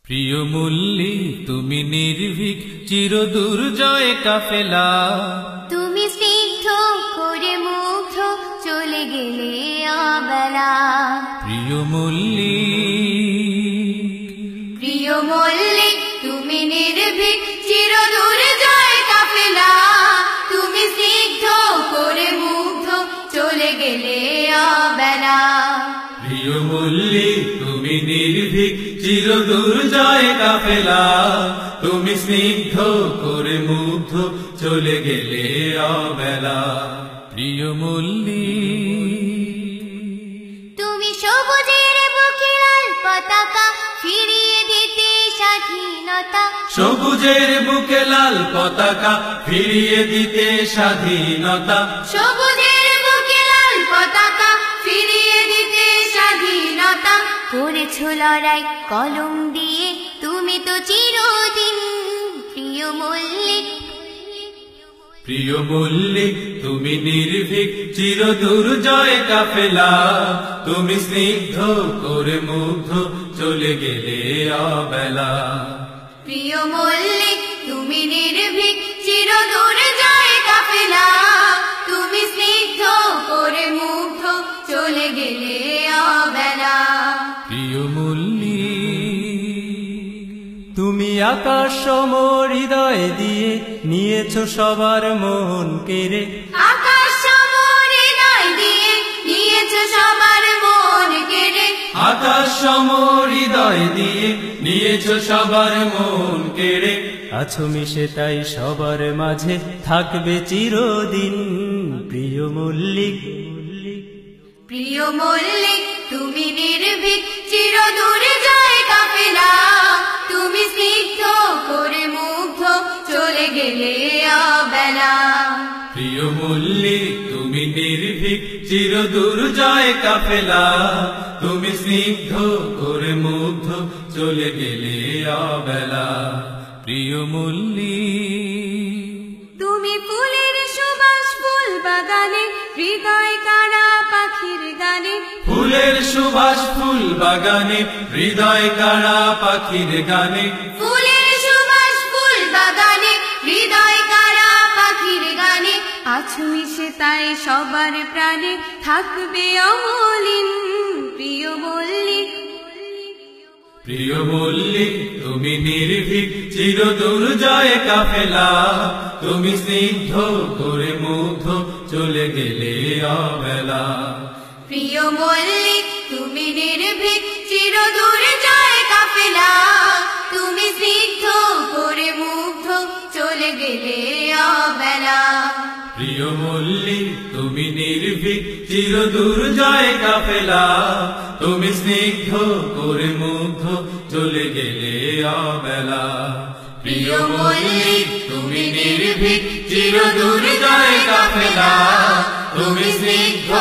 প্রিয় মল্লী তুমি নির্ভীক চিরদুর্জয় কাফেলা, তুমি স্নিগ্ধ করে মুগ্ধ চলে গেলে অবেলা। প্রিয় মল্লী, প্রিয় মল্লিক তুমি নির্ভীক চিরদুর্জয় কাফেলা, তুমি স্নিগ্ধ করে মুগ্ধ চলে গেলে অবেলা। প্রিয় মল্লী তুমি নির্ভীক চিরদুর্জয় কাফেলা, তুমি স্নিগ্ধ করে মুগ্ধ চলে গেলে অবেলা। প্রিয় মল্লী, তুমি সবুজের বুকে লাল পতাকা ফিরিয়ে দিতে স্বাধীনতা, সবুজের বুকে লাল পতাকা ফিরিয়ে দিতে স্বাধীনতা, সবুজের বুকে লাল পতাকা ফিরিয়ে দিতে স্বাধীনতা। করেছো লড়াই কলম দিয়ে তুমি তো চিরদিন। প্রিয় মল্লিক, প্রিয় মল্লী তুমি নির্ভীক চিরদুর্জয় কাফেলা, তুমি স্নিগ্ধ করে মুগ্ধ চলে গেলে অবেলা। প্রিয় মল্লিক তুমি নির্ভীক চিরদুর্জয় কাফেলা, তুমি স্নিগ্ধ করে মুগ্ধ চলে গেলে অবেলা। প্রিয় মল্লী, তুমি আকাশ সম হৃদয় দিয়ে নিয়েছো সবার মন কেড়ে, আকাশ সম হৃদয় দিয়ে নিয়েছো সবার মন কেড়ে, আকাশ সম হৃদয় দিয়ে নিয়েছো সবার মন কেড়ে। আছো মিশে তাই সবার মাঝে থাকবে চিরদিন। প্রিয় মল্লিক, প্রিয় মল্লিক তুমি নির্ভীক চিরদুর্জয় কাফেলা, তুমি স্নিগ্ধ করে মুগ্ধ চলে গেলে অবেলা। প্রিয় মল্লী তুমি নির্ভীক চিরদুর্জয় কাফেলা, তুমি স্নিগ্ধ করে মুগ্ধ চলে গেলে অবেলা। প্রিয় মল্লী, তুমি ফুলের সুবাস ফুল বাগানে হৃদয় কাড়া পাখির গানে, ফুলের সুবাস ফুল বাগানে হৃদয় কাড়া পাখির গানে, ফুলের সুবাস ফুল বাগানে হৃদয় কাড়া পাখির গানে। আছো মিশে তাই সবার প্রাণে থাকবে অমলিন। প্রিয় মল্লিক, প্রিয় মল্লী তুমি নির্ভীক চিরদুর্জয় কাফেলা, তুমি স্নিগ্ধ করে মুগ্ধ চলে গেলে অবেলা। প্রিয় মল্লিক তুমি নির্ভীক চিরদুর্জয় কাফেলা, তুমি স্নিগ্ধ করে মুগ্ধ চলে গেলে অবেলা। প্রিয় মল্লী তুমি নির্ভীক চিরদুর্জয় কাফেলা, তুমি স্নিগ্ধ করে মুগ্ধ চলে গেলে অবেলা। প্রিয় মল্লী তুমি নির্ভীক চিরদুর্জয় কাফেলা, তুমি স্নিগ্ধ